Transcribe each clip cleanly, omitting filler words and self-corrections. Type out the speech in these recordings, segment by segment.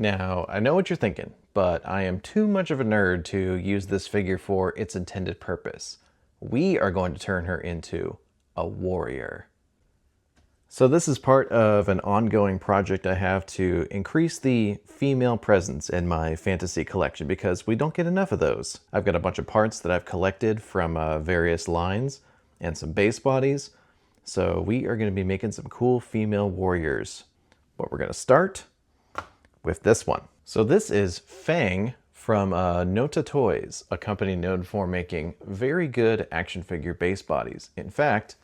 Now, I know what you're thinking, but I am too much of a nerd to use this figure for its intended purpose. We are going to turn her into a warrior. So this is part of an ongoing project I have to increase the female presence in my fantasy collection because we don't get enough of those. I've got a bunch of parts that I've collected from various lines and some base bodies. So we are going to be making some cool female warriors. But we're going to start with this one. So this is Fang from Nottaa Toys, a company known for making very good action figure base bodies. In fact,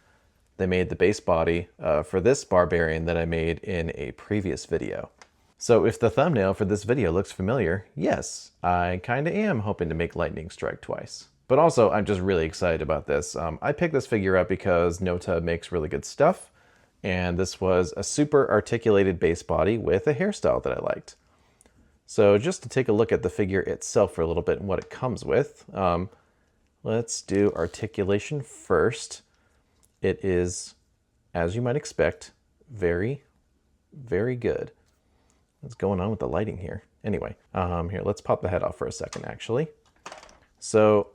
they made the base body for this barbarian that I made in a previous video. So if the thumbnail for this video looks familiar, yes, I kinda am hoping to make lightning strike twice. But also, I'm just really excited about this. I picked this figure up because Nottaa makes really good stuff, and this was a super articulated base body with a hairstyle that I liked. So just to take a look at the figure itself for a little bit and what it comes with, let's do articulation first. It is, as you might expect, very, very good. What's going on with the lighting here? Anyway, here, let's pop the head off for a second, actually. So,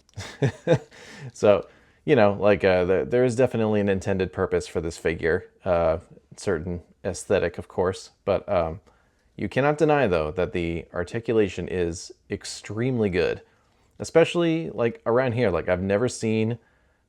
you know, like there is definitely an intended purpose for this figure, certain aesthetic, of course, but you cannot deny, though, that the articulation is extremely good, especially like around here. Like I've never seen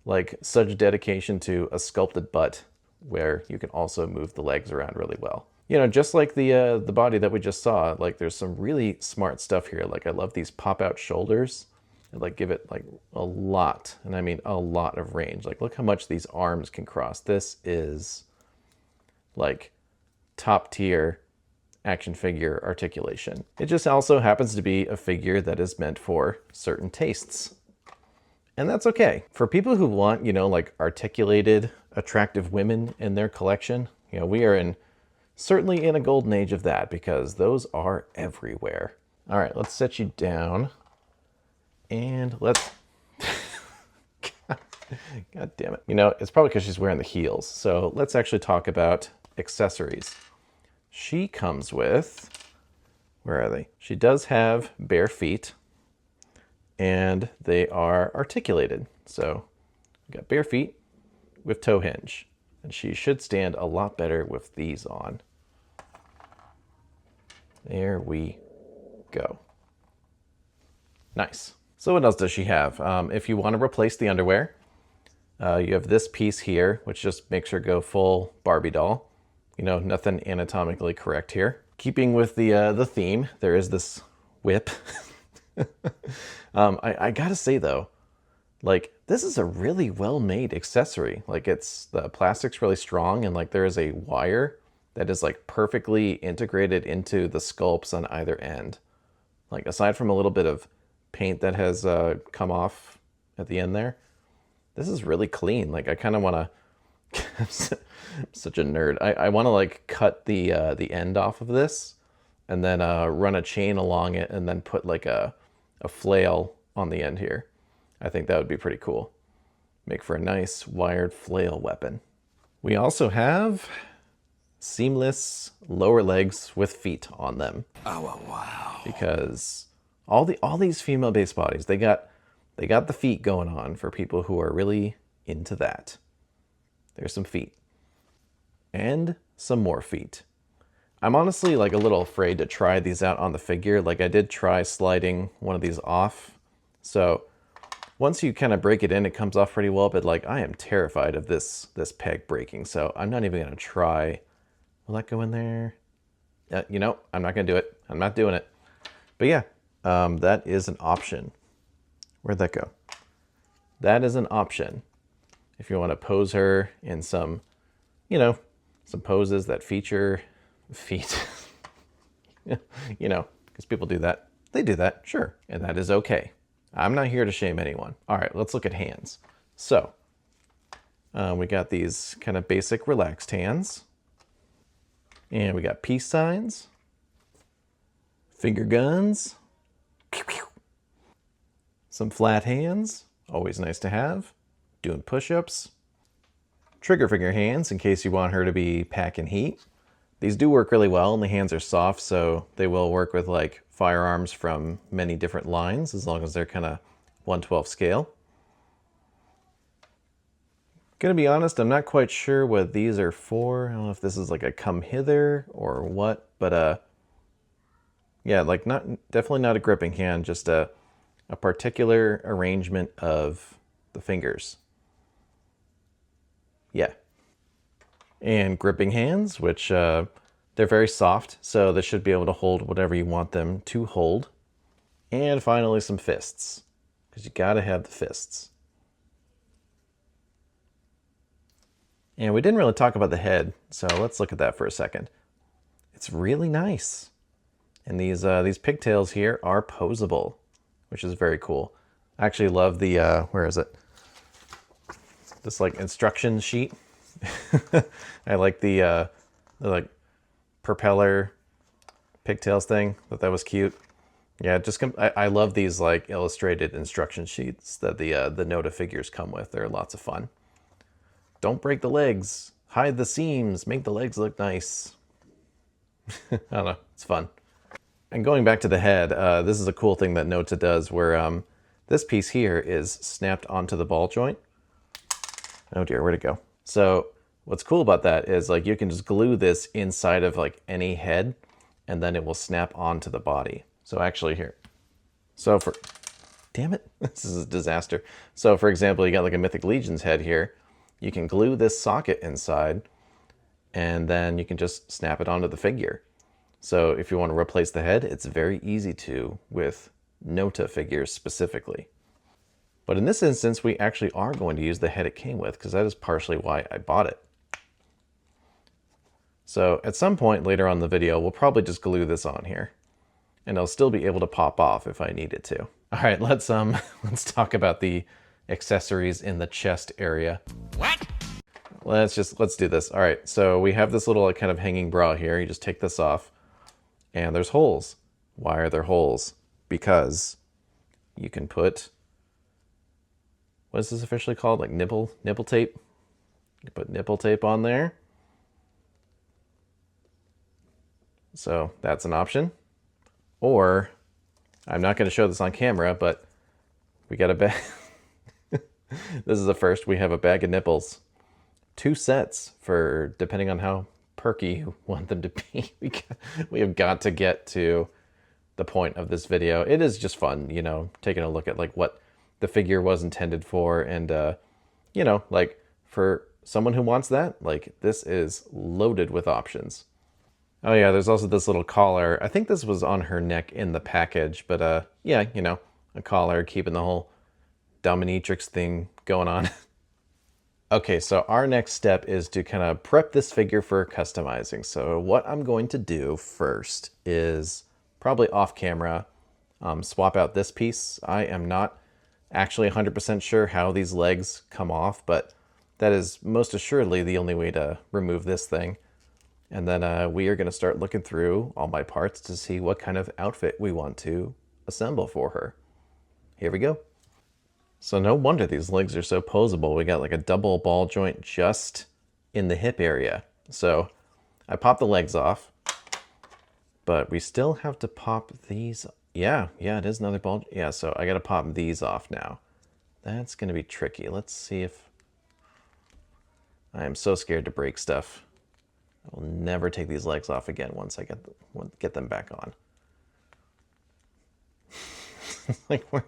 like such dedication to a sculpted butt where you can also move the legs around really well. You know, just like the body that we just saw, like there's some really smart stuff here. Like I love these pop out shoulders and like give it like a lot, and I mean a lot of range. Like look how much these arms can cross. This is like top tier action figure articulation. It just also happens to be a figure that is meant for certain tastes. And that's okay. For people who want, you know, like articulated, attractive women in their collection, you know, we are certainly in a golden age of that because those are everywhere. All right, let's set you down and let's, God damn it. You know, it's probably because she's wearing the heels. So let's actually talk about accessories. She comes with, where are they? She does have bare feet, and they are articulated. So we got bare feet with toe hinge, and she should stand a lot better with these on. There we go. Nice. So what else does she have? If you want to replace the underwear, you have this piece here, which just makes her go full Barbie doll. You know, nothing anatomically correct here. Keeping with the theme, there is this whip. I gotta say though, like this is a really well-made accessory. Like the plastic's really strong, and like there is a wire that is like perfectly integrated into the sculpts on either end. Like aside from a little bit of paint that has come off at the end there, this is really clean. Like I kind of want to, I'm such a nerd. I want to like cut the end off of this and then run a chain along it and then put like a flail on the end here. I think that would be pretty cool. Make for a nice wired flail weapon. We also have seamless lower legs with feet on them. Oh wow! Because all these female base bodies, they got the feet going on for people who are really into that. There's some feet and some more feet. I'm honestly like a little afraid to try these out on the figure. Like I did try sliding one of these off. So once you kind of break it in, it comes off pretty well, but like I am terrified of this peg breaking. So I'm not even gonna try. Will that go in there? You know, I'm not gonna do it. I'm not doing it. But yeah, that is an option. Where'd that go? That is an option. If you want to pose her in some, you know, some poses that feature feet, you know, because people do that. They do that, sure. And that is okay. I'm not here to shame anyone. All right, let's look at hands. So we got these kind of basic relaxed hands. And we got peace signs, finger guns, some flat hands, always nice to have, doing push-ups, trigger finger hands in case you want her to be packing heat, These do work really well, and the hands are soft, so they will work with like firearms from many different lines, as long as they're kind of 1/12 scale. Gonna be honest, I'm not quite sure what these are for. I don't know if this is like a come hither or what, but yeah, like definitely not a gripping hand, just a particular arrangement of the fingers. Yeah. And gripping hands, which they're very soft, so they should be able to hold whatever you want them to hold. And finally, some fists, because you gotta have the fists. And we didn't really talk about the head, so let's look at that for a second. It's really nice. And these pigtails here are posable, which is very cool. I actually love the, where is it? This like instruction sheet. I like the like propeller pigtails thing. Thought that was cute. Yeah, I love these like illustrated instruction sheets that the Nottaa figures come with. They're lots of fun. Don't break the legs. Hide the seams. Make the legs look nice. I don't know. It's fun. And going back to the head, this is a cool thing that Nottaa does where this piece here is snapped onto the ball joint. Oh dear, where'd it go? So what's cool about that is like you can just glue this inside of like any head and then it will snap onto the body. So actually here. So for, damn it, this is a disaster. So for example, you got like a Mythic Legion's head here. You can glue this socket inside and then you can just snap it onto the figure. So if you want to replace the head, it's very easy to with Nottaa figures specifically. But in this instance, we actually are going to use the head it came with because that is partially why I bought it. So at some point later on in the video, we'll probably just glue this on here and it'll still be able to pop off if I need it to. All right, let's talk about the accessories in the chest area. What? Let's do this. All right, so we have this little like kind of hanging bra here. You just take this off and there's holes. Why are there holes? Because you can put, what is this officially called? Like nipple tape? You put nipple tape on there. So that's an option. Or, I'm not going to show this on camera, but we got a bag. This is the first. We have a bag of nipples. 2 sets for, depending on how perky you want them to be. We have got to get to the point of this video. It is just fun, you know, taking a look at like what the figure was intended for. And, you know, like for someone who wants that, like this is loaded with options. Oh yeah, there's also this little collar. I think this was on her neck in the package, but yeah, you know, a collar keeping the whole dominatrix thing going on. Okay, so our next step is to kind of prep this figure for customizing. So what I'm going to do first is probably off camera, swap out this piece. I am not actually 100% sure how these legs come off, but that is most assuredly the only way to remove this thing. And then we are going to start looking through all my parts to see what kind of outfit we want to assemble for her. Here we go. So no wonder these legs are so posable. We got like a double ball joint just in the hip area. So I popped the legs off, but we still have to pop these. Yeah, it is another ball. Yeah, so I got to pop these off now. That's going to be tricky. Let's see if... I am so scared to break stuff. I will never take these legs off again once I get them back on. Like we're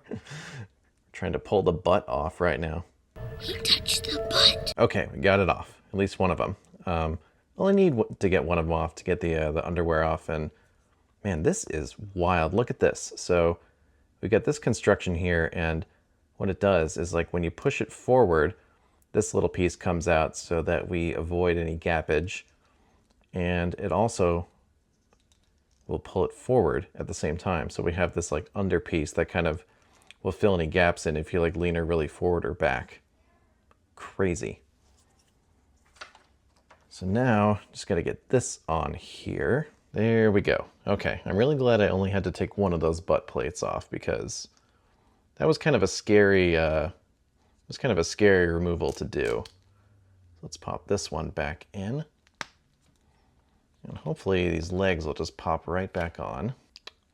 trying to pull the butt off right now. He touched the butt. Okay, we got it off. At least one of them. Only need to get one of them off to get the underwear off. And man, this is wild. Look at this. So we got this construction here, and what it does is like when you push it forward, this little piece comes out so that we avoid any gappage. And it also will pull it forward at the same time. So we have this like under piece that kind of will fill any gaps in if you like lean her really forward or back. Crazy. So now just got to get this on here. There we go. Okay, I'm really glad I only had to take one of those butt plates off because that was kind of a scary removal to do. Let's pop this one back in. And hopefully these legs will just pop right back on.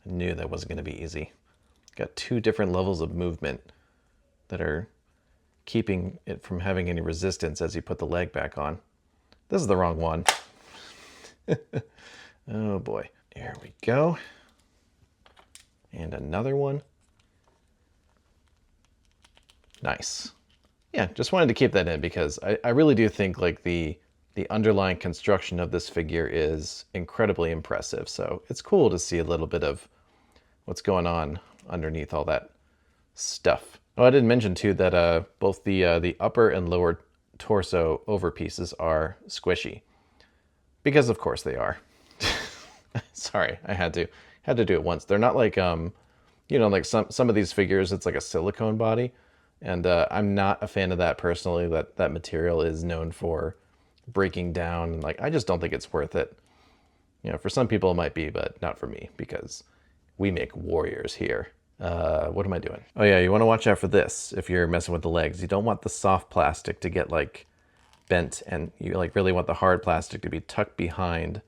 I knew that wasn't going to be easy. Got two different levels of movement that are keeping it from having any resistance as you put the leg back on. This is the wrong one. Oh boy. There we go. And another one. Nice. Yeah, just wanted to keep that in because I really do think like the underlying construction of this figure is incredibly impressive. So it's cool to see a little bit of what's going on underneath all that stuff. Oh, I didn't mention too that both the upper and lower torso overpieces are squishy. Because of course they are. Sorry, I had to do it once. They're not like you know, like some of these figures, it's like a silicone body, and I'm not a fan of that personally. That material is known for breaking down, and like I just don't think it's worth it. You know, for some people it might be, but not for me because we make warriors here. What am I doing? Oh yeah, you want to watch out for this if you're messing with the legs. You don't want the soft plastic to get like bent, and you like really want the hard plastic to be tucked behind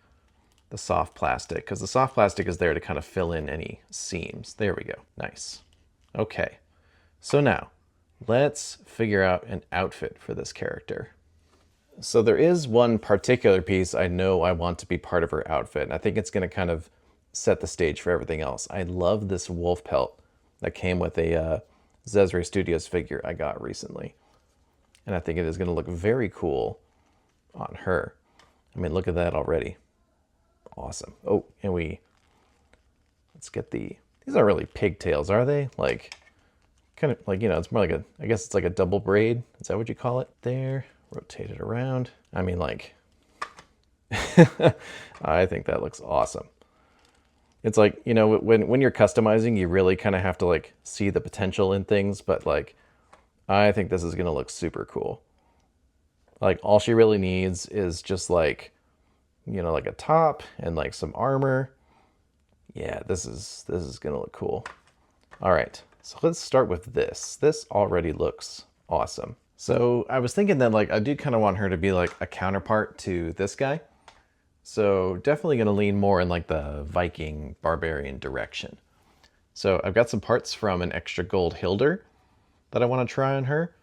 the soft plastic, because the soft plastic is there to kind of fill in any seams. There we go. Nice. Okay, so now let's figure out an outfit for this character. So there is one particular piece I know I want to be part of her outfit, and I think it's going to kind of set the stage for everything else. I love this wolf pelt that came with a Zesri Studios figure I got recently. And I think it is going to look very cool on her. I mean, look at that already. Awesome. Oh, and let's get these aren't really pigtails, are they? Like, kind of like, you know, it's more like I guess it's like a double braid. Is that what you call it? There, rotate it around. I mean, like, I think that looks awesome. It's like, you know, when you're customizing, you really kind of have to like see the potential in things, but like, I think this is going to look super cool. Like, all she really needs is just like, you know, like a top and like some armor. Yeah, this is going to look cool. All right, so let's start with this. This already looks awesome. So I was thinking that like I do kind of want her to be like a counterpart to this guy. So definitely going to lean more in like the Viking barbarian direction. So I've got some parts from an extra gold Hilder that I want to try on her.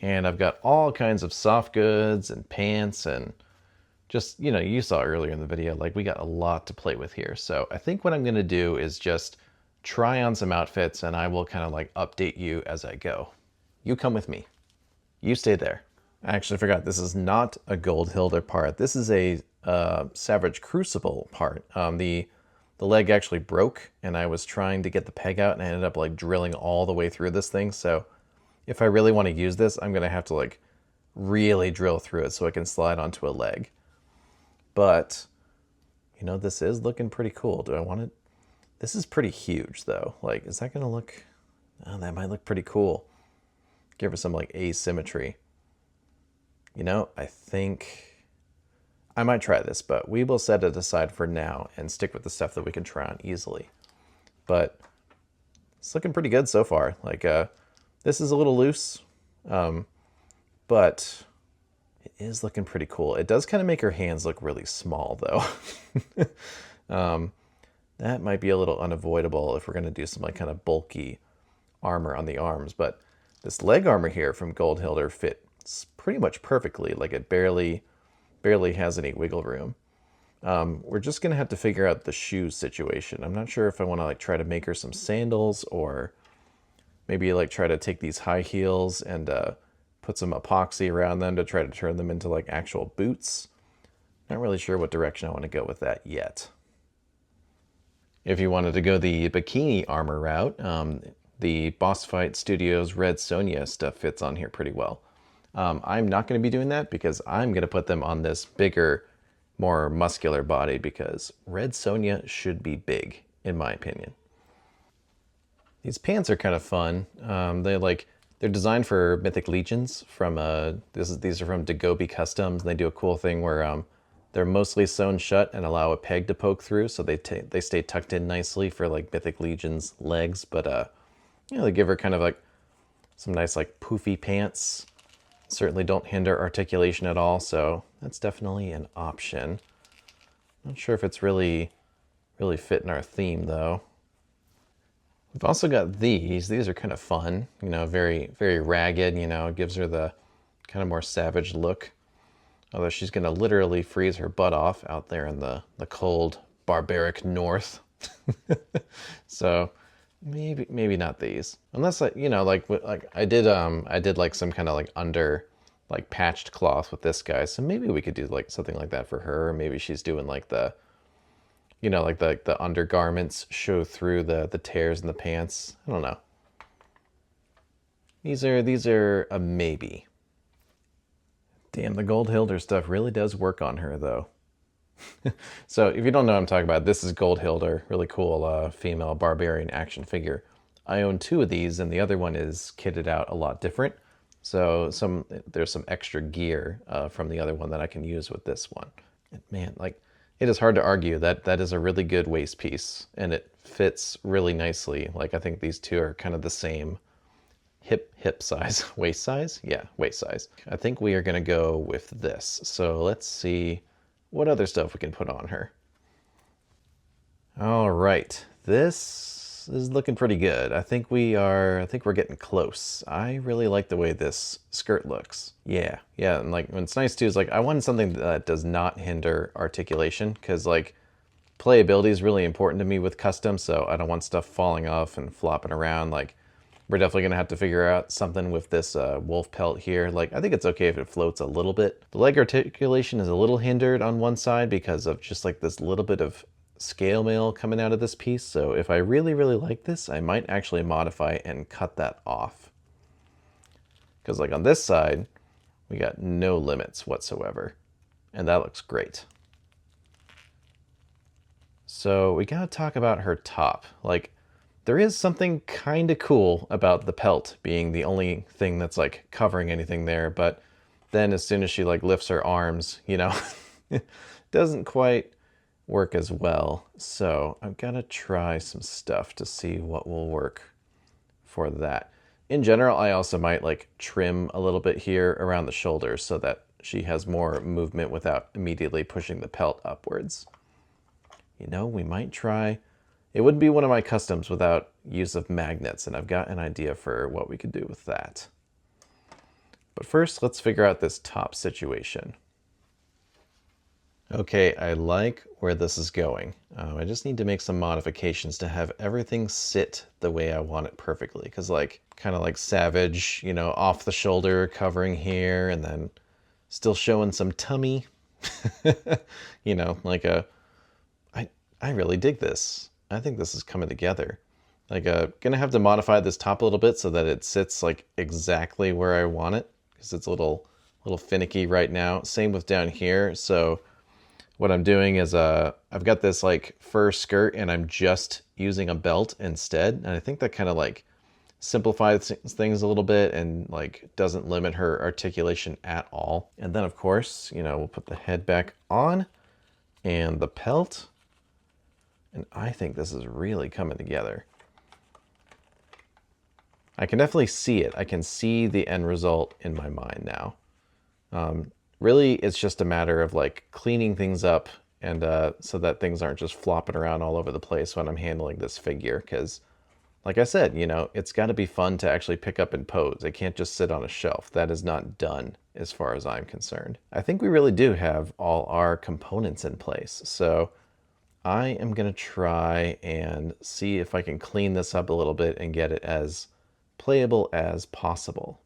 And I've got all kinds of soft goods and pants and just, you know, you saw earlier in the video, like we got a lot to play with here. So I think what I'm going to do is just try on some outfits and I will kind of like update you as I go. You come with me. You stay there. I actually forgot, this is not a gold Hilder part. This is a Savage Crucible part. The leg actually broke and I was trying to get the peg out and I ended up like drilling all the way through this thing. So if I really want to use this, I'm going to have to like really drill through it so I can slide onto a leg. But, you know, this is looking pretty cool. Do I want it? This is pretty huge though. Like, is that going to look, oh, that might look pretty cool. Give her some like asymmetry. You know, I think I might try this, but we will set it aside for now and stick with the stuff that we can try on easily. But it's looking pretty good so far. Like, this is a little loose, but it is looking pretty cool. It does kind of make her hands look really small, though. That might be a little unavoidable if we're going to do some like kind of bulky armor on the arms. But this leg armor here from Gold Hilder fits pretty much perfectly. Like, it barely has any wiggle room. We're just going to have to figure out the shoes situation. I'm not sure if I want to like try to make her some sandals or maybe like try to take these high heels and put some epoxy around them to try to turn them into like actual boots. Not really sure what direction I want to go with that yet. If you wanted to go the bikini armor route, the Boss Fight Studios Red Sonja stuff fits on here pretty well. I'm not going to be doing that because I'm going to put them on this bigger, more muscular body because Red Sonja should be big, in my opinion. These pants are kind of fun. They're designed for Mythic Legions from these are from Dagobi Customs. They do a cool thing where they're mostly sewn shut and allow a peg to poke through, so they stay tucked in nicely for like Mythic Legion's legs. But you know, they give her kind of like some nice like poofy pants. Certainly don't hinder articulation at all, so that's definitely an option. Not sure if it's really fitting our theme though. We've also got these. These are kind of fun, you know, very ragged, you know, it gives her the kind of more savage look. Although she's going to literally freeze her butt off out there in the cold, barbaric north. So maybe not these. Unless I, you know, like I did like some kind of like under like patched cloth with this guy. So maybe we could do like something like that for her. Or maybe she's doing like the, you know, like the undergarments show through the tears in the pants. I don't know. These are a maybe. Damn, the Gold Hilder stuff really does work on her though. So if you don't know what I'm talking about, this is Gold Hilder, really cool female barbarian action figure. I own 2 of these, and the other one is kitted out a lot different. So there's some extra gear from the other one that I can use with this one. And man, like, it is hard to argue that that is a really good waist piece, and it fits really nicely. Like, I think these 2 are kind of the same hip size, waist size. Yeah, waist size. I think we are gonna go with this. So let's see what other stuff we can put on her. All right, this is looking pretty good. I think we're getting close. I really like the way this skirt looks. Yeah, and like what's nice too is like I wanted something that does not hinder articulation, because like playability is really important to me with custom, so I don't want stuff falling off and flopping around. Like, we're definitely going to have to figure out something with this wolf pelt here. Like, I think it's okay if it floats a little bit. The leg articulation is a little hindered on one side because of just like this little bit of scale mail coming out of this piece. So if I really like this, I might actually modify and cut that off. Because like on this side, we got no limits whatsoever. And that looks great. So we got to talk about her top. Like, there is something kind of cool about the pelt being the only thing that's like covering anything there, but then as soon as she like lifts her arms, you know, it doesn't quite work as well. So I've got to try some stuff to see what will work for that. In general, I also might like trim a little bit here around the shoulders so that she has more movement without immediately pushing the pelt upwards. You know, we might try. It wouldn't be one of my customs without use of magnets, and I've got an idea for what we could do with that. But first, let's figure out this top situation. Okay, I like where this is going. I just need to make some modifications to have everything sit the way I want it perfectly. Because like, kind of like Savage, you know, off the shoulder, covering here, and then still showing some tummy. You know, like I really dig this. I think this is coming together. Like, gonna have to modify this top a little bit so that it sits like exactly where I want it, because it's a little finicky right now. Same with down here. So what I'm doing is I've got this like fur skirt and I'm just using a belt instead. And I think that kind of like simplifies things a little bit and like doesn't limit her articulation at all. And then of course, you know, we'll put the head back on and the pelt. And I think this is really coming together. I can definitely see it. I can see the end result in my mind now. Really, it's just a matter of like cleaning things up and so that things aren't just flopping around all over the place when I'm handling this figure. Because, like I said, you know, it's got to be fun to actually pick up and pose. It can't just sit on a shelf. That is not done as far as I'm concerned. I think we really do have all our components in place. So I am going to try and see if I can clean this up a little bit and get it as playable as possible.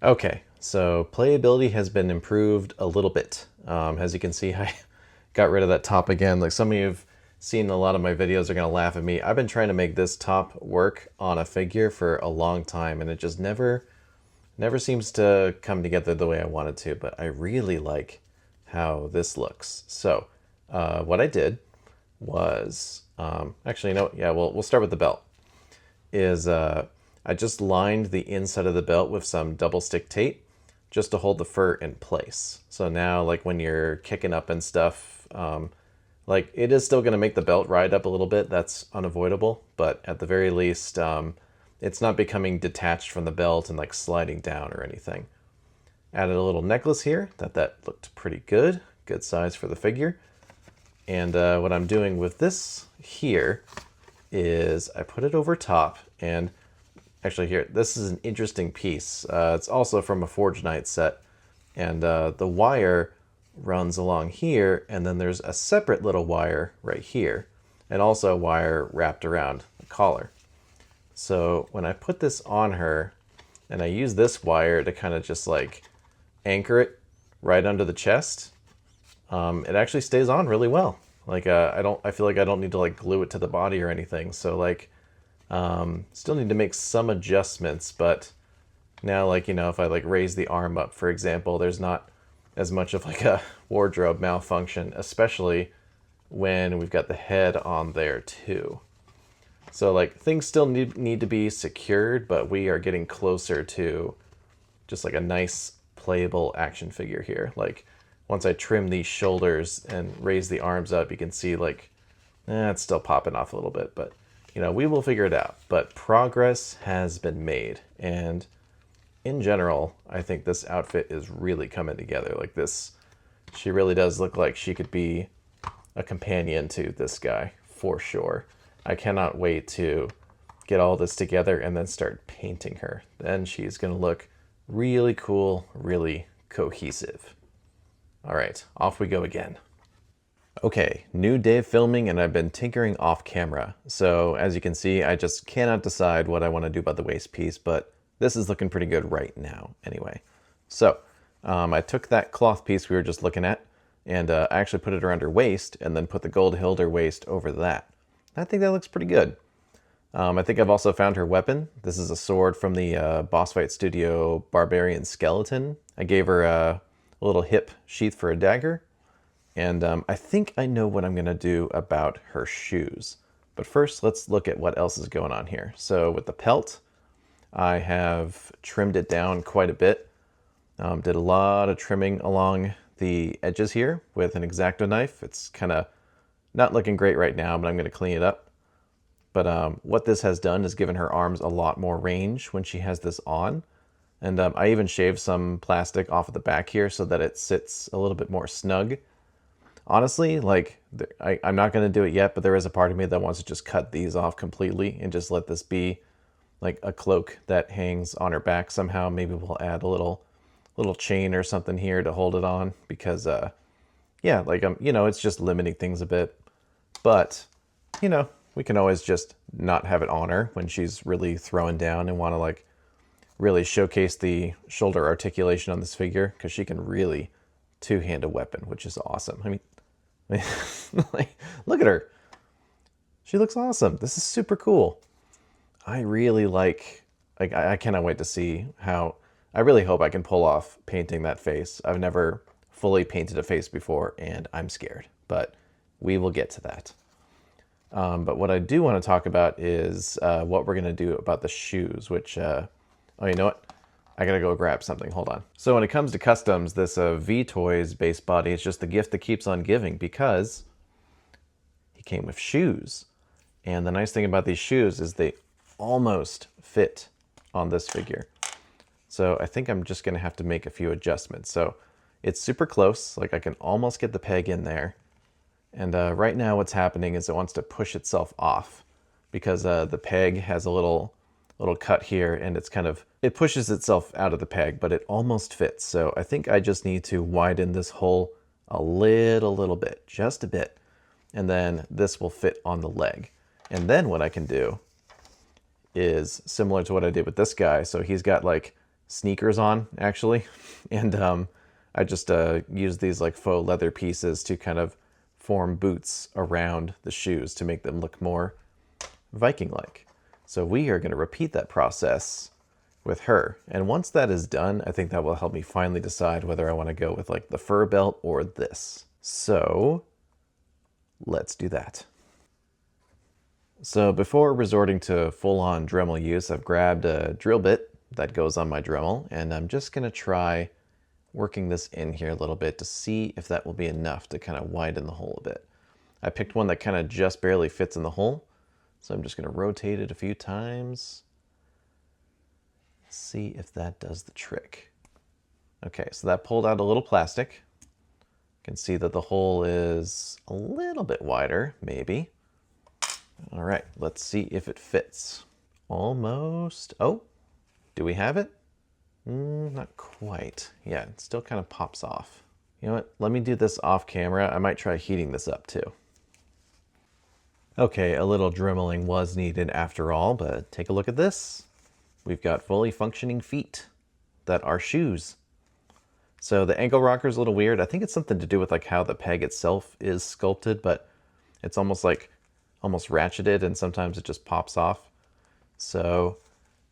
Okay, so playability has been improved a little bit. As you can see, I got rid of that top again. Like, some of you have seen a lot of my videos are going to laugh at me. I've been trying to make this top work on a figure for a long time, and it just never seems to come together the way I want it to, but I really like how this looks. So what I did was, actually, no, yeah, we'll start with the belt. I just lined the inside of the belt with some double stick tape just to hold the fur in place. So now, like, when you're kicking up and stuff, like, it is still going to make the belt ride up a little bit. That's unavoidable, but at the very least, it's not becoming detached from the belt and like sliding down or anything. Added a little necklace here. That looked pretty good. Good size for the figure. And what I'm doing with this here is I put it over top, and actually here, this is an interesting piece. It's also from a Forge Knight set, and the wire runs along here, and then there's a separate little wire right here, and also a wire wrapped around the collar. So when I put this on her, and I use this wire to kind of just like anchor it right under the chest, it actually stays on really well. Like I feel like I don't need to like glue it to the body or anything. So like, still need to make some adjustments, but now like, you know, if I like raise the arm up, for example, there's not as much of like a wardrobe malfunction, especially when we've got the head on there too. So like things still need to be secured, but we are getting closer to just like a nice playable action figure here. Like once I trim these shoulders and raise the arms up, you can see like, it's still popping off a little bit, but you know, we will figure it out. But progress has been made. And in general, I think this outfit is really coming together. Like this, she really does look like she could be a companion to this guy for sure. I cannot wait to get all this together and then start painting her. Then she's gonna look really cool, really cohesive. All right, off we go again. Okay, new day of filming, and I've been tinkering off camera. So as you can see, I just cannot decide what I want to do about the waist piece, but this is looking pretty good right now anyway. So I took that cloth piece we were just looking at, and I actually put it around her waist and then put the gold hilder waist over that. I think that looks pretty good. I think I've also found her weapon. This is a sword from the Boss Fight Studio Barbarian Skeleton. I gave her a little hip sheath for a dagger. And I think I know what I'm going to do about her shoes. But first, let's look at what else is going on here. So with the pelt, I have trimmed it down quite a bit. Did a lot of trimming along the edges here with an X-Acto knife. It's kind of not looking great right now, but I'm going to clean it up. But what this has done is given her arms a lot more range when she has this on. And I even shaved some plastic off of the back here so that it sits a little bit more snug. Honestly, like, I'm not going to do it yet, but there is a part of me that wants to just cut these off completely and just let this be like a cloak that hangs on her back somehow. Maybe we'll add a little chain or something here to hold it on because, yeah, like, you know, it's just limiting things a bit. But, you know, we can always just not have it on her when she's really throwing down and want to, like, really showcase the shoulder articulation on this figure because she can really two-hand a weapon, which is awesome. I mean, like, look at her. She looks awesome. This is super cool. I really like I cannot wait to see how, I really hope I can pull off painting that face. I've never fully painted a face before, and I'm scared, but we will get to that. But what I do want to talk about is what we're going to do about the shoes, which, oh, you know what? I gotta go grab something, hold on. So when it comes to customs, this V-Toys base body is just the gift that keeps on giving because he came with shoes. And the nice thing about these shoes is they almost fit on this figure. So I think I'm just gonna have to make a few adjustments. So it's super close, like I can almost get the peg in there. And right now what's happening is it wants to push itself off because the peg has a little cut here, and it's kind of, it pushes itself out of the peg, but it almost fits. So I think I just need to widen this hole a little bit, just a bit. And then this will fit on the leg. And then what I can do is similar to what I did with this guy. So he's got like sneakers on actually. And I just used these like faux leather pieces to kind of form boots around the shoes to make them look more Viking-like. So we are going to repeat that process with her. And once that is done, I think that will help me finally decide whether I want to go with like the fur belt or this. So let's do that. So before resorting to full-on Dremel use, I've grabbed a drill bit that goes on my Dremel, and I'm just going to try working this in here a little bit to see if that will be enough to kind of widen the hole a bit. I picked one that kind of just barely fits in the hole. So I'm just going to rotate it a few times. See if that does the trick. Okay, so that pulled out a little plastic. can see that the hole is a little bit wider, maybe. All right, let's see if it fits. Almost. Oh, do we have it? Not quite. Yeah, it still kind of pops off. You know what? Let me do this off camera. I might try heating this up too. Okay, a little dremeling was needed after all, but take a look at this. We've got fully functioning feet that are shoes. So the ankle rocker is a little weird. I think it's something to do with like how the peg itself is sculpted, but it's almost ratcheted, and sometimes it just pops off. So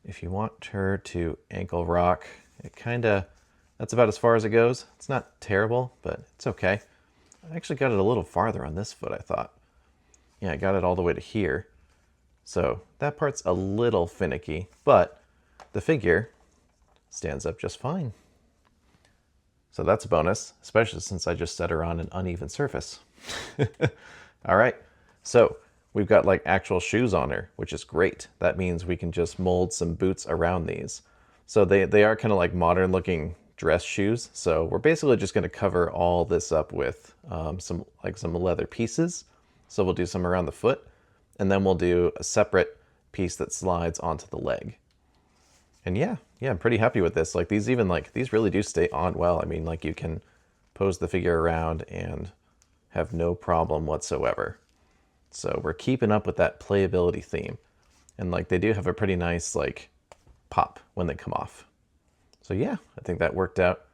if you want her to ankle rock, that's about as far as it goes. It's not terrible, but it's okay. I actually got it a little farther on this foot, I thought. Yeah, I got it all the way to here. So that part's a little finicky, but the figure stands up just fine. So that's a bonus, especially since I just set her on an uneven surface. All right, so we've got like actual shoes on her, which is great. That means we can just mold some boots around these. So they are kind of like modern looking dress shoes. So we're basically just gonna cover all this up with some leather pieces. So we'll do some around the foot, and then we'll do a separate piece that slides onto the leg. And yeah, I'm pretty happy with this. Like these really do stay on well. I mean, like you can pose the figure around and have no problem whatsoever. So we're keeping up with that playability theme. And like they do have a pretty nice like pop when they come off. So yeah, I think that worked out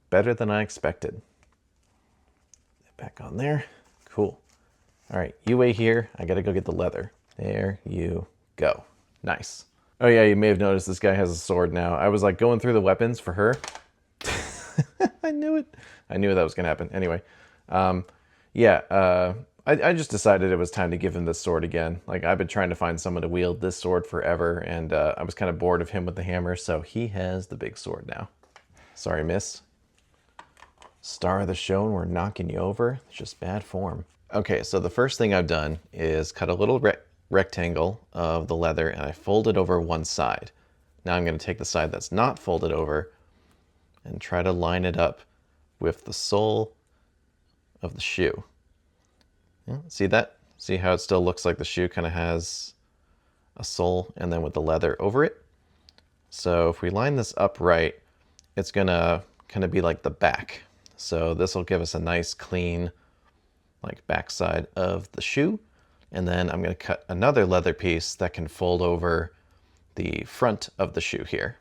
better than I expected. Back on there. Cool. All right, you wait here. I gotta go get the leather. There you go. Nice. Oh yeah, you may have noticed this guy has a sword now. I was like going through the weapons for her. I knew it. I knew that was gonna happen. Anyway, I just decided it was time to give him this sword again. Like I've been trying to find someone to wield this sword forever, and I was kind of bored of him with the hammer, so he has the big sword now. Sorry, miss. Star of the show and we're knocking you over. It's just bad form. Okay, so the first thing I've done is cut a little rectangle of the leather, and I fold it over one side. Now I'm going to take the side that's not folded over and try to line it up with the sole of the shoe. Yeah, see that? See how it still looks like the shoe kind of has a sole and then with the leather over it? So if we line this up right, it's going to kind of be like the back. So this will give us a nice clean like backside of the shoe. And then I'm going to cut another leather piece that can fold over the front of the shoe here.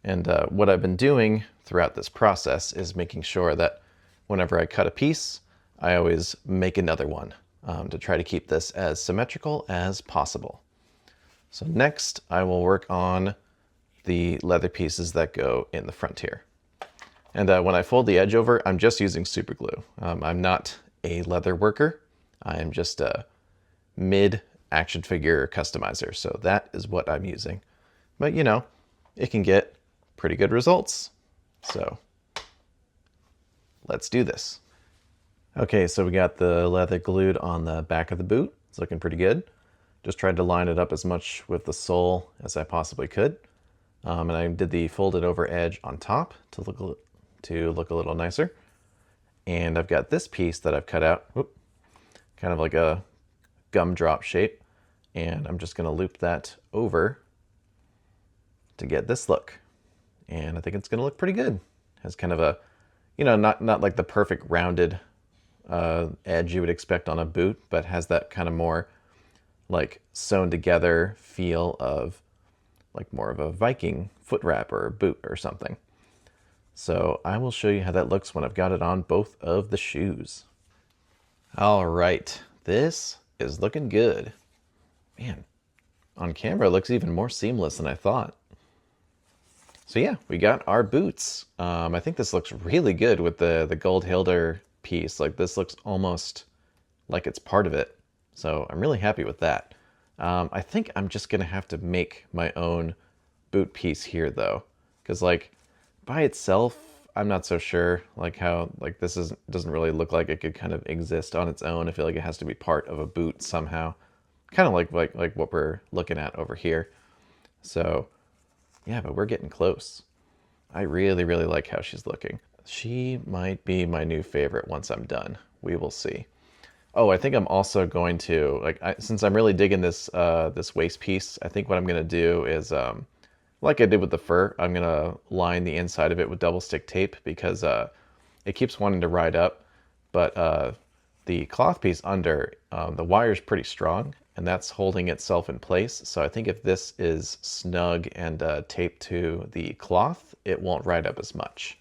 And what I've been doing throughout this process is making sure that whenever I cut a piece, I always make another one to try to keep this as symmetrical as possible. So next, I will work on the leather pieces that go in the front here. And when I fold the edge over, I'm just using super glue. I'm not a leather worker. I am just a mid action figure customizer, so that is what I'm using. But you know, it can get pretty good results. So let's do this. Okay, so we got the leather glued on the back of the boot. It's looking pretty good. Just tried to line it up as much with the sole as I possibly could. And I did the folded over edge on top to look a little nicer. And I've got this piece that I've cut out. Whoop, kind of like a gumdrop shape, and I'm just going to loop that over to get this look. And I think it's going to look pretty good. Has kind of a, you know, not like the perfect rounded edge you would expect on a boot, but has that kind of more like sewn together feel of like more of a Viking foot wrap or a boot or something. So I will show you how that looks when I've got it on both of the shoes. All right, this is looking good. Man, on camera it looks even more seamless than I thought. So yeah, we got our boots. I think this looks really good with the gold Hilder piece. Like this looks almost like it's part of it. So I'm really happy with that. I think I'm just gonna have to make my own boot piece here though. Cause like by itself, I'm not so sure like how like this doesn't really look like it could kind of exist on its own. I feel like it has to be part of a boot somehow. Kind of like what we're looking at over here. So yeah, but we're getting close. I really, really like how she's looking. She might be my new favorite once I'm done. We will see. Oh, I think I'm also going to like since I'm really digging this this waist piece. I think what I'm gonna do is like I did with the fur. I'm gonna line the inside of it with double stick tape because it keeps wanting to ride up, but the cloth piece under the wire is pretty strong, and that's holding itself in place. So I think if this is snug and taped to the cloth, it won't ride up as much.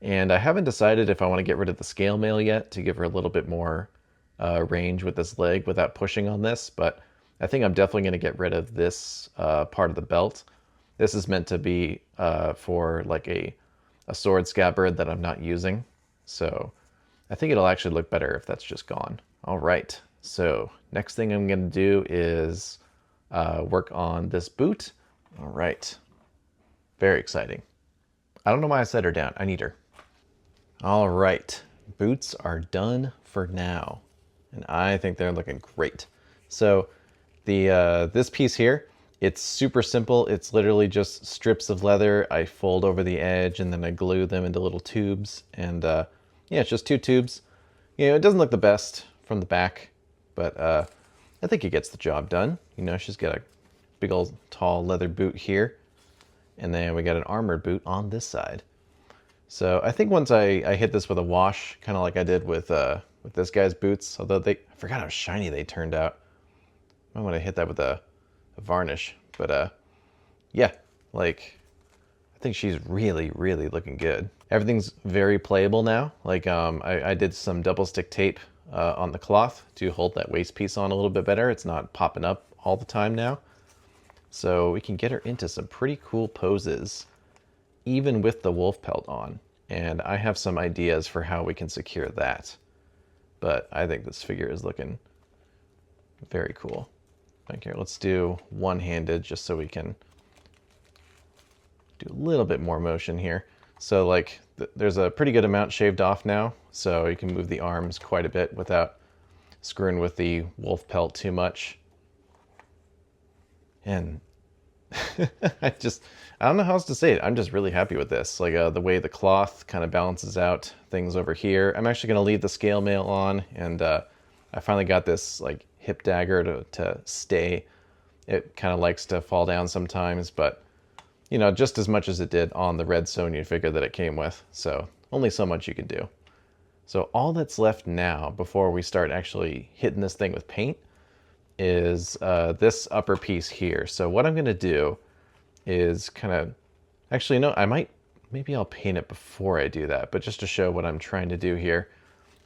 And I haven't decided if I want to get rid of the scale mail yet to give her a little bit more range with this leg without pushing on this, but I think I'm definitely going to get rid of this part of the belt. This is meant to be for like a sword scabbard that I'm not using, so I think it'll actually look better if that's just gone. All right, so next thing I'm going to do is work on this boot. All right, very exciting. I don't know why I set her down. I need her. All right, boots are done for now, and I think they're looking great. So the this piece here, it's super simple. It's literally just strips of leather. I fold over the edge and then I glue them into little tubes. And yeah, it's just 2 tubes. You know, it doesn't look the best from the back, but I think it gets the job done. You know, she's got a big old tall leather boot here, and then we got an armored boot on this side. So I think once I hit this with a wash, kind of like I did with this guy's boots, although I forgot how shiny they turned out. I might want to hit that with a varnish, but yeah, like I think she's really, really looking good. Everything's very playable now. Like I did some double stick tape on the cloth to hold that waist piece on a little bit better. It's not popping up all the time now. So we can get her into some pretty cool poses, even with the wolf pelt on. And I have some ideas for how we can secure that. But I think this figure is looking very cool. Okay, let's do one-handed just so we can do a little bit more motion here. So like there's a pretty good amount shaved off now, so you can move the arms quite a bit without screwing with the wolf pelt too much. And I don't know how else to say it. I'm just really happy with this. Like the way the cloth kind of balances out things over here. I'm actually going to leave the scale mail on, and I finally got this like hip dagger to stay. It kind of likes to fall down sometimes, but you know, just as much as it did on the red Sonya figure that it came with. So only so much you can do. So all that's left now before we start actually hitting this thing with paint is this upper piece here. So what I'm going to do is kind of, actually no, maybe I'll paint it before I do that, but just to show what I'm trying to do here,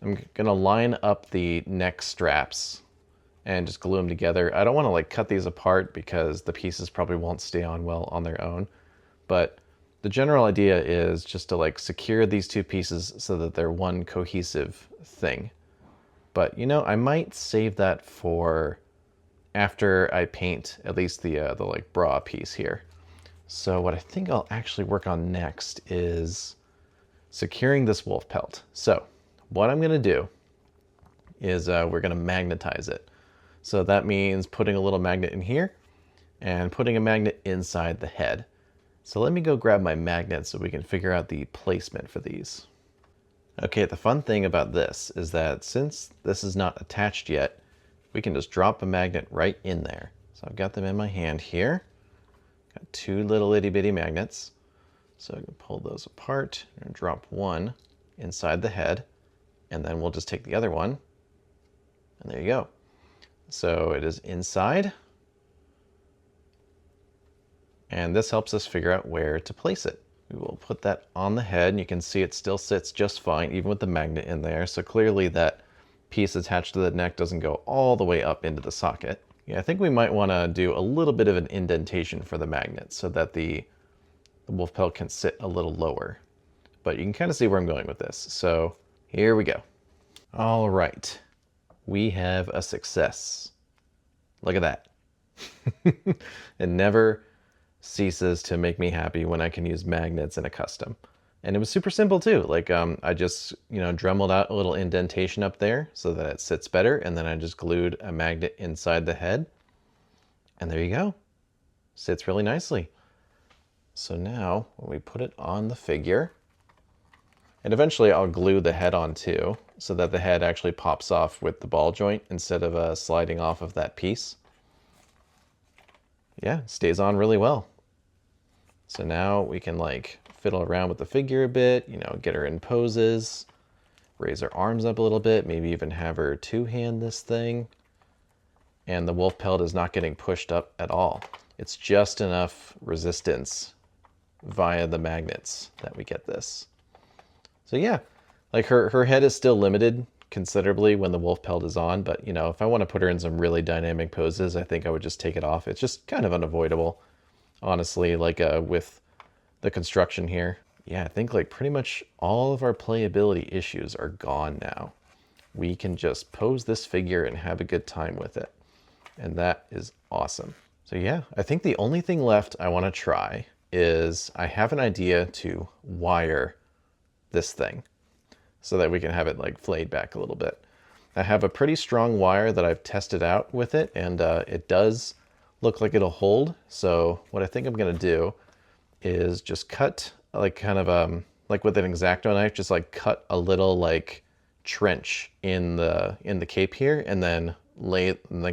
I'm going to line up the neck straps and just glue them together. I don't want to like cut these apart because the pieces probably won't stay on well on their own, but the general idea is just to like secure these 2 pieces so that they're one cohesive thing. But you know, I might save that for after I paint at least the like bra piece here. So what I think I'll actually work on next is securing this wolf pelt. So what I'm going to do is we're going to magnetize it. So that means putting a little magnet in here and putting a magnet inside the head. So let me go grab my magnet so we can figure out the placement for these. Okay, the fun thing about this is that since this is not attached yet, we can just drop a magnet right in there. So I've got them in my hand here. Got 2 little itty bitty magnets. So I can pull those apart and drop one inside the head, and then we'll just take the other one, and there you go. So it is inside, and this helps us figure out where to place it. We will put that on the head, and you can see it still sits just fine, even with the magnet in there. So clearly that piece attached to the neck doesn't go all the way up into the socket. Yeah, I think we might want to do a little bit of an indentation for the magnet so that the wolf pelt can sit a little lower. But you can kind of see where I'm going with this. So here we go. All right, we have a success. Look at that. It never ceases to make me happy when I can use magnets in a custom. And it was super simple too. Like I just, you know, dremeled out a little indentation up there so that it sits better. And then I just glued a magnet inside the head. And there you go. Sits really nicely. So now when we put it on the figure, And eventually I'll glue the head on too, so that the head actually pops off with the ball joint instead of sliding off of that piece. Yeah, it stays on really well. So now we can like fiddle around with the figure a bit, you know, get her in poses, raise her arms up a little bit, maybe even have her two-hand this thing. And the wolf pelt is not getting pushed up at all. It's just enough resistance via the magnets that we get this. So yeah, like her head is still limited considerably when the wolf pelt is on, but you know, if I want to put her in some really dynamic poses, I think I would just take it off. It's just kind of unavoidable, honestly, like with the construction here. Yeah, I think like pretty much all of our playability issues are gone now. We can just pose this figure and have a good time with it. And that is awesome. So yeah, I think the only thing left I want to try is I have an idea to wire this thing so that we can have it like flayed back a little bit. I have a pretty strong wire that I've tested out with it, and it does look like it'll hold. So what I think I'm gonna do is just cut like kind of like with an X-Acto knife, just like cut a little like trench in the cape here, and then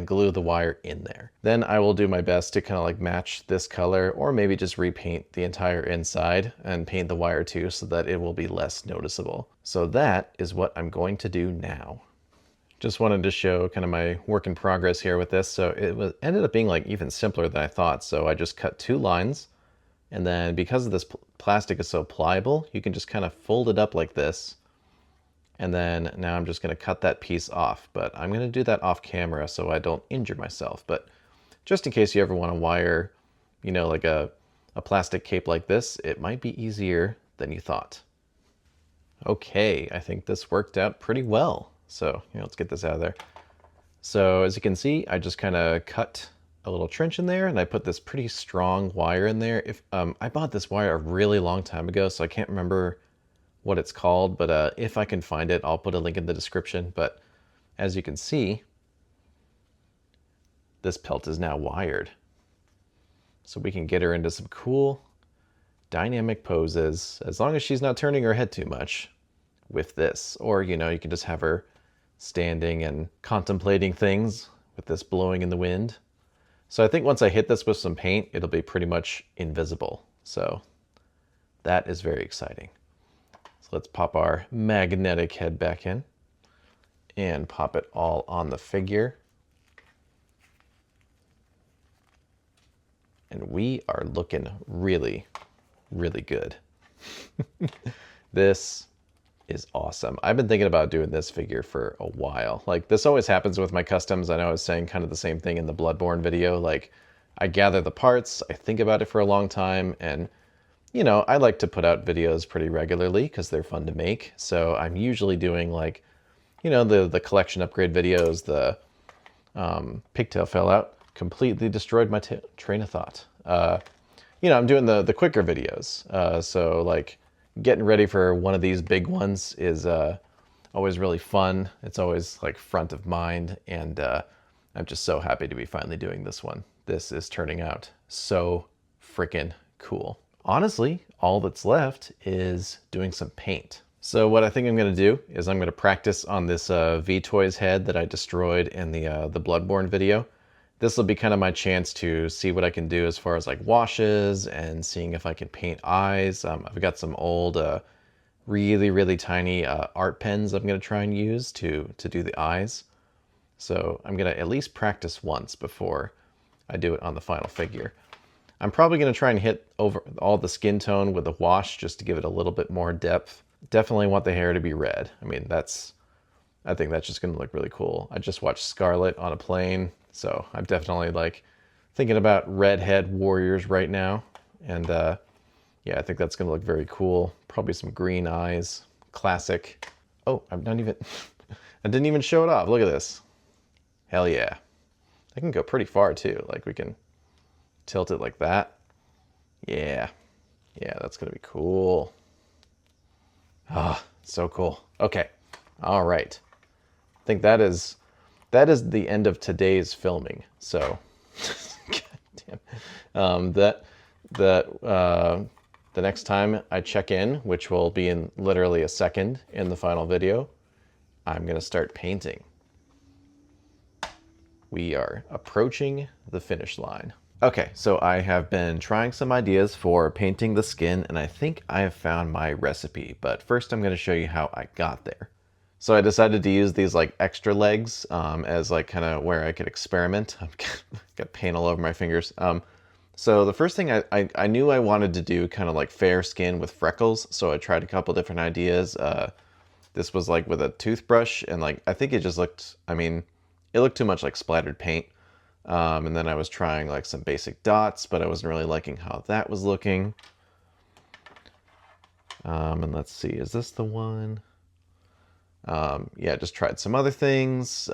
glue the wire in there. Then I will do my best to kind of like match this color, or maybe just repaint the entire inside and paint the wire too, so that it will be less noticeable. So that is what I'm going to do now. Just wanted to show kind of my work in progress here with this. So it ended up being like even simpler than I thought. So I just cut 2 lines, and then because of this plastic is so pliable, you can just kind of fold it up like this. And then now I'm just going to cut that piece off, but I'm going to do that off camera so I don't injure myself. But just in case you ever want to wire, you know, like a plastic cape like this, it might be easier than you thought. Okay, I think this worked out pretty well. So, you know, let's get this out of there. So as you can see, I just kind of cut a little trench in there, and I put this pretty strong wire in there. I bought this wire a really long time ago, so I can't remember what it's called, but if I can find it, I'll put a link in the description. But as you can see, this pelt is now wired. So we can get her into some cool dynamic poses, as long as she's not turning her head too much with this. Or, you know, you can just have her standing and contemplating things with this blowing in the wind. So I think once I hit this with some paint, it'll be pretty much invisible. So that is very exciting. So let's pop our magnetic head back in and pop it all on the figure. And we are looking really, really good. This is awesome. I've been thinking about doing this figure for a while. Like, this always happens with my customs. I know I was saying kind of the same thing in the Bloodborne video. Like, I gather the parts, I think about it for a long time, and you know, I like to put out videos pretty regularly because they're fun to make. So I'm usually doing like, you know, the collection upgrade videos. The pigtail fell out, completely destroyed my train of thought. You know, I'm doing the quicker videos. So like getting ready for one of these big ones is always really fun. It's always like front of mind, and I'm just so happy to be finally doing this one. This is turning out so freaking cool. Honestly, all that's left is doing some paint. So what I think I'm going to do is I'm going to practice on this V-Toys head that I destroyed in the Bloodborne video. This will be kind of my chance to see what I can do as far as like washes and seeing if I can paint eyes. I've got some old, really, really tiny art pens I'm going to try and use to do the eyes. So I'm going to at least practice once before I do it on the final figure. I'm probably going to try and hit over all the skin tone with a wash just to give it a little bit more depth. Definitely want the hair to be red. I mean, I think that's just going to look really cool. I just watched Scarlet on a plane, so I'm definitely like thinking about redhead warriors right now. And yeah, I think that's going to look very cool. Probably some green eyes. Classic. Oh, I'm not even... I didn't even show it off. Look at this. Hell yeah. I can go pretty far too. Like we can tilt it like that. Yeah. Yeah, that's going to be cool. Ah, so cool. Okay. All right. I think that is the end of today's filming. So, God damn. the next time I check in, which will be in literally a second in the final video, I'm gonna start painting. We are approaching the finish line. Okay, so I have been trying some ideas for painting the skin, and I think I have found my recipe, but first I'm gonna show you how I got there. So I decided to use these like extra legs as like kind of where I could experiment. I've got paint all over my fingers. So the first thing I knew I wanted to do kind of like fair skin with freckles, so I tried a couple different ideas. This was like with a toothbrush, and like I think it just looked, I mean, it looked too much like splattered paint. And then I was trying like some basic dots, but I wasn't really liking how that was looking. And let's see, is this the one? Yeah, just tried some other things,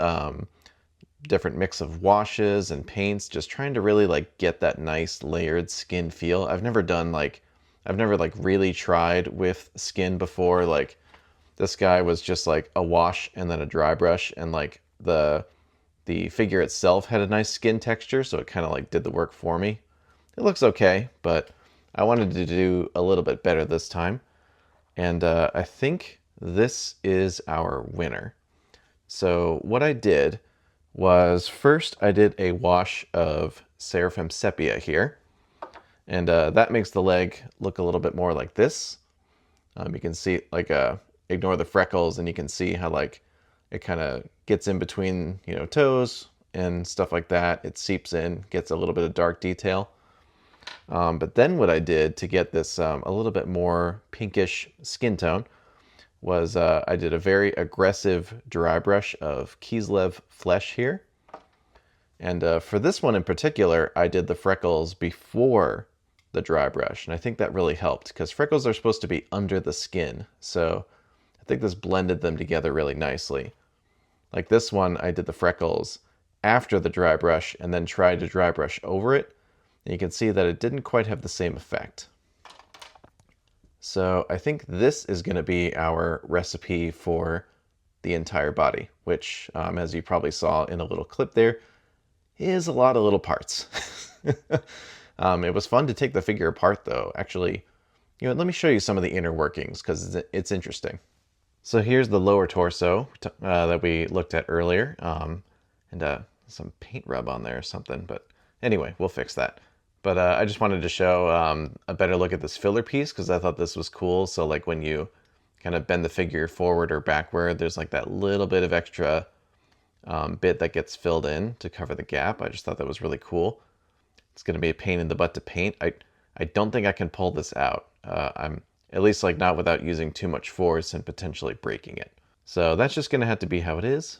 different mix of washes and paints, just trying to really like get that nice layered skin feel. I've never like really tried with skin before. Like this guy was just like a wash and then a dry brush, and like the figure itself had a nice skin texture, so it kind of like did the work for me. It looks okay, but I wanted to do a little bit better this time. And I think this is our winner. So what I did was first I did a wash of Seraphim Sepia here. And that makes the leg look a little bit more like this. You can see like ignore the freckles, and you can see how like it kind of gets in between, you know, toes and stuff like that. It seeps in, gets a little bit of dark detail. But then what I did to get this a little bit more pinkish skin tone was I did a very aggressive dry brush of Kislev Flesh here. And for this one in particular, I did the freckles before the dry brush. And I think that really helped, because freckles are supposed to be under the skin. So I think this blended them together really nicely. Like this one, I did the freckles after the dry brush and then tried to dry brush over it. And you can see that it didn't quite have the same effect. So I think this is going to be our recipe for the entire body, which, as you probably saw in a little clip there, is a lot of little parts. It was fun to take the figure apart, though. Actually, you know, let me show you some of the inner workings, because it's interesting. So here's the lower torso that we looked at earlier, and some paint rub on there or something, but anyway, we'll fix that. But I just wanted to show a better look at this filler piece, because I thought this was cool. So like when you kind of bend the figure forward or backward, there's like that little bit of extra bit that gets filled in to cover the gap. I just thought that was really cool. It's going to be a pain in the butt to paint. I don't think I can pull this out. I'm at least like not without using too much force and potentially breaking it. So that's just going to have to be how it is.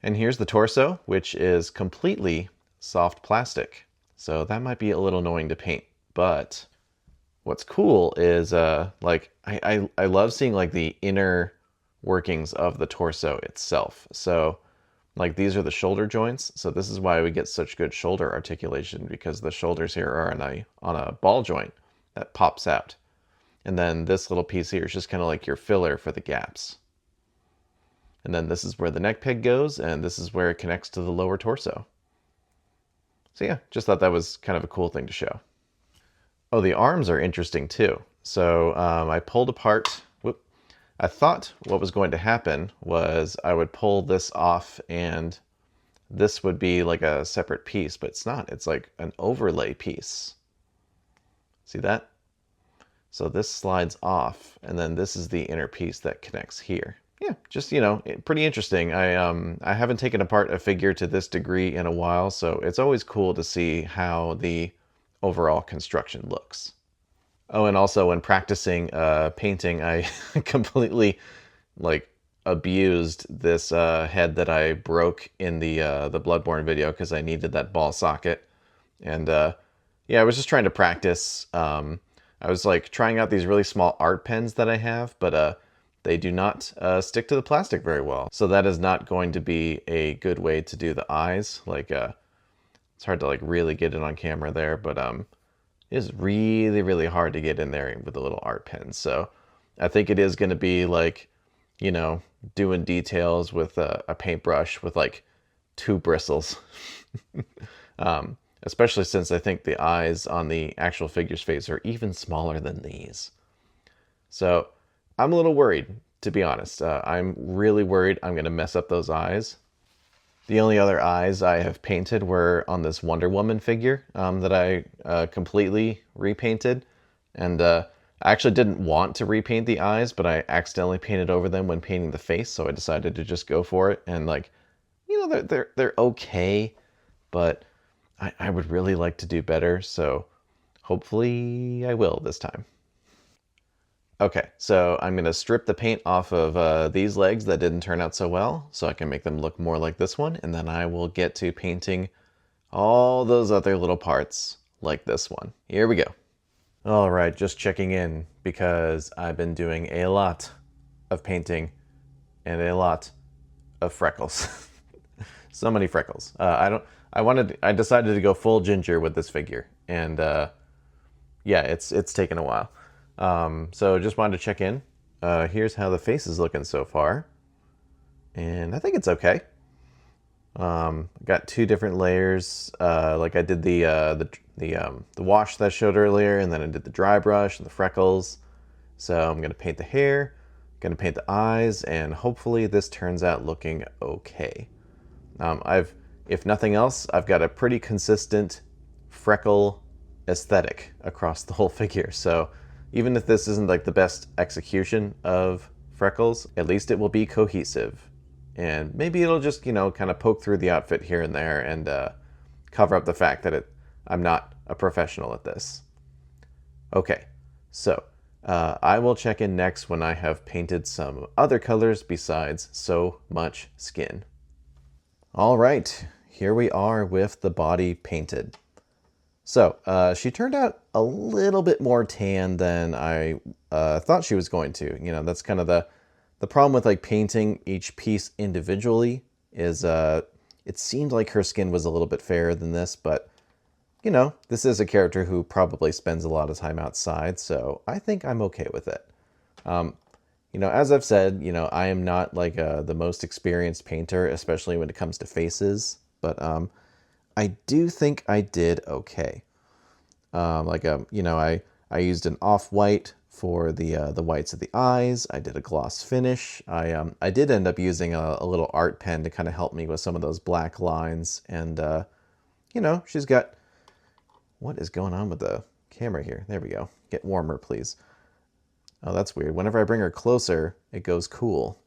And here's the torso, which is completely soft plastic. So that might be a little annoying to paint, but what's cool is like I love seeing like the inner workings of the torso itself. So like these are the shoulder joints. So this is why we get such good shoulder articulation, because the shoulders here are on a ball joint that pops out. And then this little piece here is just kind of like your filler for the gaps. And then this is where the neck peg goes, and this is where it connects to the lower torso. So yeah, just thought that was kind of a cool thing to show. Oh, the arms are interesting too. So I pulled apart, I thought what was going to happen was I would pull this off and this would be like a separate piece, but it's not. It's like an overlay piece. See that? So this slides off, and then this is the inner piece that connects here. Yeah, just, you know, pretty interesting. I haven't taken apart a figure to this degree in a while, so it's always cool to see how the overall construction looks. Oh, and also when practicing painting, I completely like abused this head that I broke in the Bloodborne video, because I needed that ball socket. And yeah, I was just trying to practice. I was like trying out these really small art pens that I have, but they do not stick to the plastic very well. So that is not going to be a good way to do the eyes. Like it's hard to like really get it on camera there, but it is really, really hard to get in there with a little art pen. So I think it is going to be like, you know, doing details with a paintbrush with like 2 bristles. especially since I think the eyes on the actual figure's face are even smaller than these. So I'm a little worried, to be honest. I'm really worried I'm going to mess up those eyes. The only other eyes I have painted were on this Wonder Woman figure that I completely repainted. And I actually didn't want to repaint the eyes, but I accidentally painted over them when painting the face, so I decided to just go for it. And like, they're okay, but I would really like to do better, so hopefully I will this time. Okay, so I'm going to strip the paint off of these legs that didn't turn out so well, so I can make them look more like this one, and then I will get to painting all those other little parts like this one. Here we go. All right, just checking in because I've been doing a lot of painting and a lot of freckles. So many freckles. I decided to go full ginger with this figure, and yeah, it's taken a while. So just wanted to check in. Here's how the face is looking so far, and I think it's okay. Got two different layers. Like I did the wash that I showed earlier, and then I did the dry brush and the freckles. So I'm gonna paint the hair, gonna paint the eyes, and hopefully this turns out looking okay. If nothing else, I've got a pretty consistent freckle aesthetic across the whole figure. So even if this isn't like the best execution of freckles, at least it will be cohesive. And maybe it'll just, kind of poke through the outfit here and there and cover up the fact that I'm not a professional at this. Okay, so I will check in next when I have painted some other colors besides so much skin. All right, here we are with the body painted. So she turned out a little bit more tan than I thought she was going to. That's kind of the problem with like painting each piece individually is it seemed like her skin was a little bit fairer than this, but this is a character who probably spends a lot of time outside, so I think I'm okay with it. As I've said, I am not like the most experienced painter, especially when it comes to faces, but I do think I did okay. I used an off-white for the whites of the eyes. I did a gloss finish. I did end up using a little art pen to kind of help me with some of those black lines, and she's got. What is going on with the camera here? There we go. Get warmer, please. Oh, that's weird. Whenever I bring her closer, it goes cool.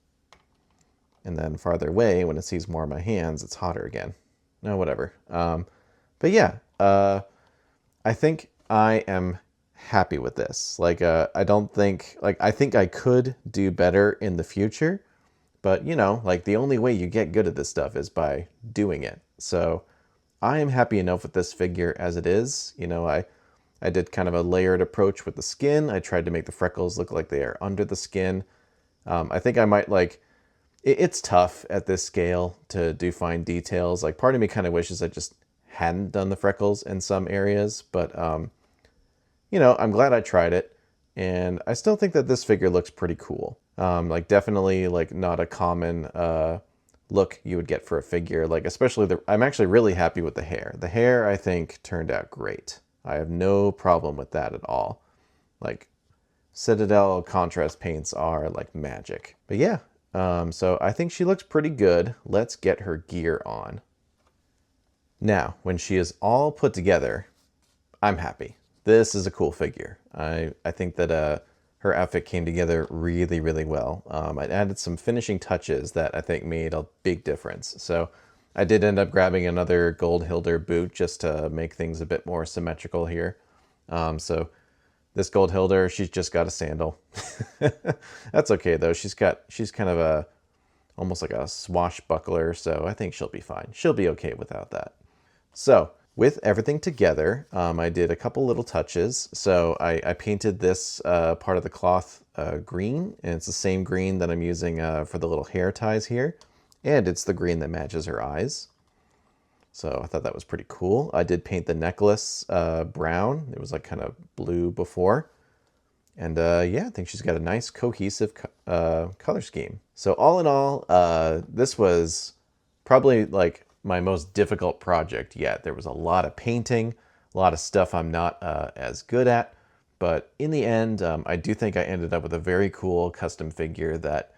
And then farther away, when it sees more of my hands, it's hotter again. No, whatever. But yeah, I think I am happy with this. Like, I think I could do better in the future. But, like the only way you get good at this stuff is by doing it. So I am happy enough with this figure as it is. I did kind of a layered approach with the skin. I tried to make the freckles look like they are under the skin. I think I might it's tough at this scale to do fine details. Like part of me kind of wishes I just hadn't done the freckles in some areas, but I'm glad I tried it. And I still think that this figure looks pretty cool. Like definitely like not a common look you would get for a figure. Like especially I'm actually really happy with the hair. The hair I think turned out great. I have no problem with that at all. Like Citadel contrast paints are like magic. But yeah, so I think she looks pretty good. Let's get her gear on. Now, when she is all put together, I'm happy. This is a cool figure. I think that her outfit came together really, really well. I added some finishing touches that I think made a big difference. So I did end up grabbing another gold Hilder boot just to make things a bit more symmetrical here. So this gold Hilder, she's just got a sandal. That's okay though. She's kind of almost like a swashbuckler, so I think she'll be fine. She'll be okay without that. So with everything together, I did a couple little touches. So I painted this part of the cloth green, and it's the same green that I'm using for the little hair ties here. And it's the green that matches her eyes. So I thought that was pretty cool. I did paint the necklace brown. It was like kind of blue before. And yeah, I think she's got a nice cohesive color scheme. So all in all, this was probably like my most difficult project yet. There was a lot of painting, a lot of stuff I'm not as good at, but in the end, I do think I ended up with a very cool custom figure that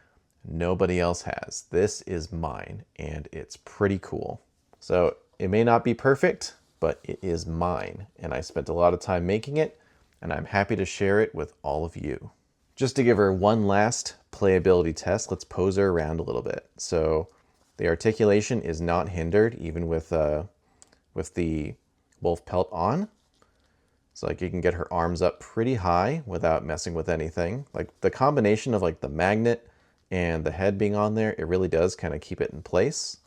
nobody else has. This is mine, and it's pretty cool. So it may not be perfect, but it is mine, and I spent a lot of time making it, and I'm happy to share it with all of you. Just to give her one last playability test, let's pose her around a little bit. So the articulation is not hindered, even with the wolf pelt on. So like you can get her arms up pretty high without messing with anything. Like the combination of like the magnet and the head being on there, it really does kind of keep it in place.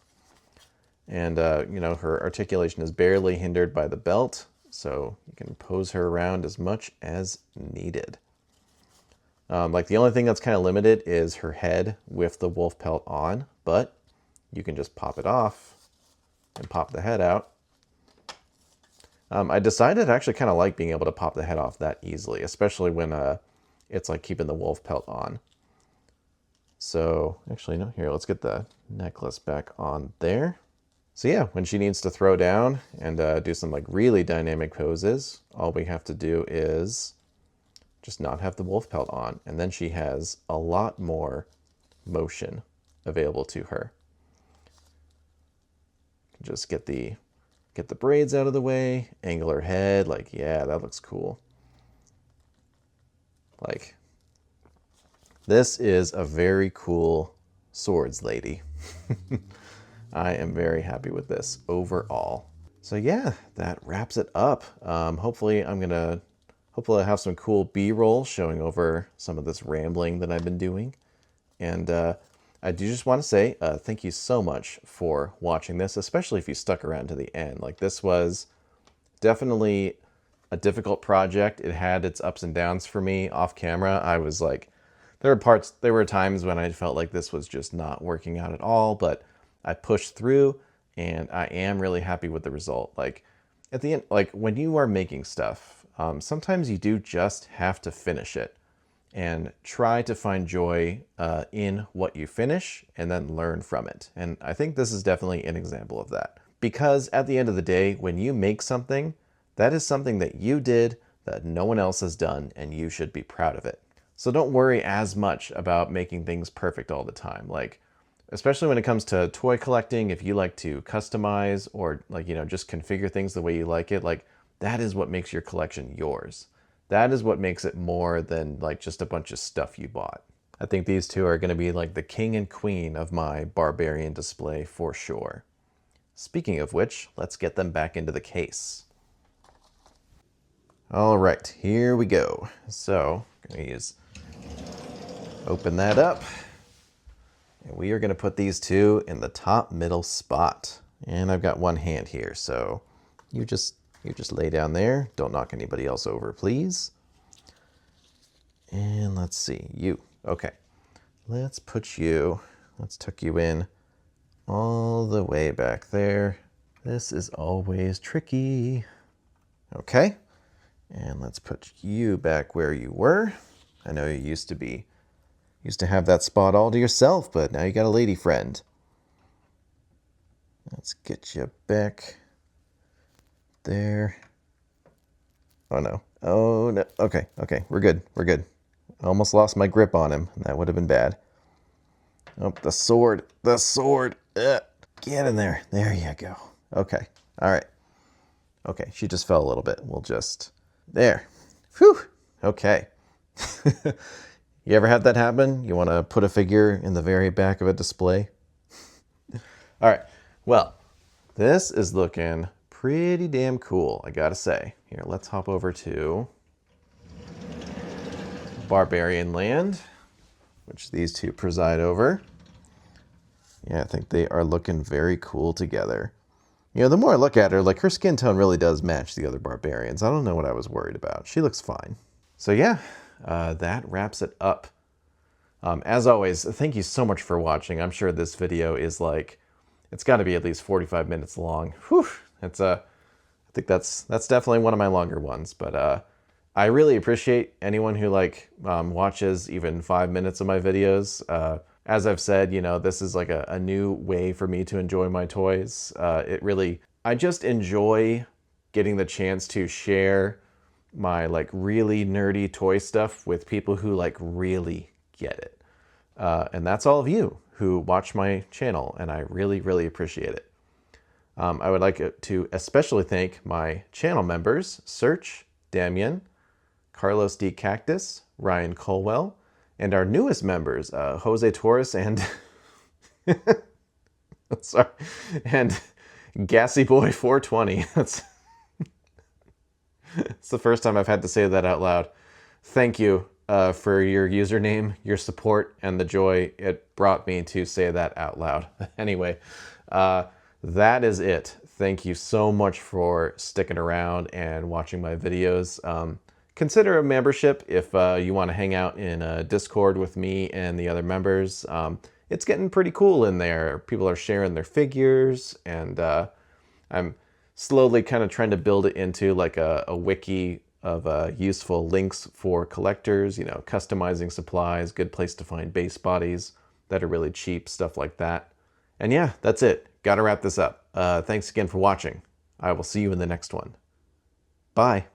And you know, her articulation is barely hindered by the belt, so you can pose her around as much as needed. Like the only thing that's kind of limited is her head with the wolf pelt on, but you can just pop it off and pop the head out. I decided I actually kind of like being able to pop the head off that easily, especially when it's like keeping the wolf pelt on. So actually, no, here, let's get the necklace back on there. So yeah, when she needs to throw down and do some like really dynamic poses, all we have to do is just not have the wolf pelt on, and then she has a lot more motion available to her. Just get the braids out of the way, angle her head, like, yeah, that looks cool. Like, this is a very cool swords lady. I am very happy with this overall. So yeah, that wraps it up. Hopefully I have some cool B-roll showing over some of this rambling that I've been doing. And I do just want to say thank you so much for watching this, especially if you stuck around to the end. Like, this was definitely a difficult project. It had its ups and downs for me off camera. I was like, there were times when I felt like this was just not working out at all, but I pushed through, and I am really happy with the result. Like, at the end, like when you are making stuff, sometimes you do just have to finish it and try to find joy in what you finish and then learn from it. And I think this is definitely an example of that. Because at the end of the day, when you make something, that is something that you did that no one else has done, and you should be proud of it. So don't worry as much about making things perfect all the time. Like, especially when it comes to toy collecting, if you like to customize or like, you know, just configure things the way you like it, like that is what makes your collection yours. That is what makes it more than like just a bunch of stuff you bought. I think these two are going to be like the king and queen of my barbarian display for sure. Speaking of which, let's get them back into the case. All right, here we go. So, I'm going to open that up. And we are going to put these two in the top middle spot. And I've got one hand here, so you just lay down there. Don't knock anybody else over, please. And let's see, you. Okay, let's tuck you in all the way back there. This is always tricky. Okay, and let's put you back where you were. I know you used to have that spot all to yourself, but now you got a lady friend. Let's get you back there. Oh no. Oh no. Okay, we're good. I almost lost my grip on him. That would have been bad. Oh, the sword. Ugh. Get in there. There you go. Okay. All right. Okay, she just fell a little bit. There. Whew. Okay. You ever had that happen? You want to put a figure in the very back of a display? All right. Well, this is looking pretty damn cool, I gotta say. Here, let's hop over to Barbarian Land, which these two preside over. Yeah, I think they are looking very cool together. You know, the more I look at her, like her skin tone really does match the other barbarians. I don't know what I was worried about. She looks fine. So yeah, that wraps it up. As always, thank you so much for watching. I'm sure this video is like, it's got to be at least 45 minutes long. Whew, I think that's definitely one of my longer ones. But I really appreciate anyone who watches even 5 minutes of my videos. as I've said, you know, this is like a new way for me to enjoy my toys. I just enjoy getting the chance to share my like really nerdy toy stuff with people who like really get it. And that's all of you who watch my channel, and I really, really appreciate it. I would like to especially thank my channel members, Search, Damien, Carlos D. Cactus, Ryan Colwell, and our newest members, Jose Torres and sorry, and Gassy Boy 420. That's it's the first time I've had to say that out loud. Thank you for your username, your support, and the joy it brought me to say that out loud. Anyway, that is it. Thank you so much for sticking around and watching my videos. Consider a membership if you want to hang out in a Discord with me and the other members. It's getting pretty cool in there. People are sharing their figures, and I'm slowly kind of trying to build it into like a wiki of useful links for collectors, you know, customizing supplies, good place to find base bodies that are really cheap, stuff like that. And yeah, that's it. Gotta wrap this up. Thanks again for watching. I will see you in the next one. Bye.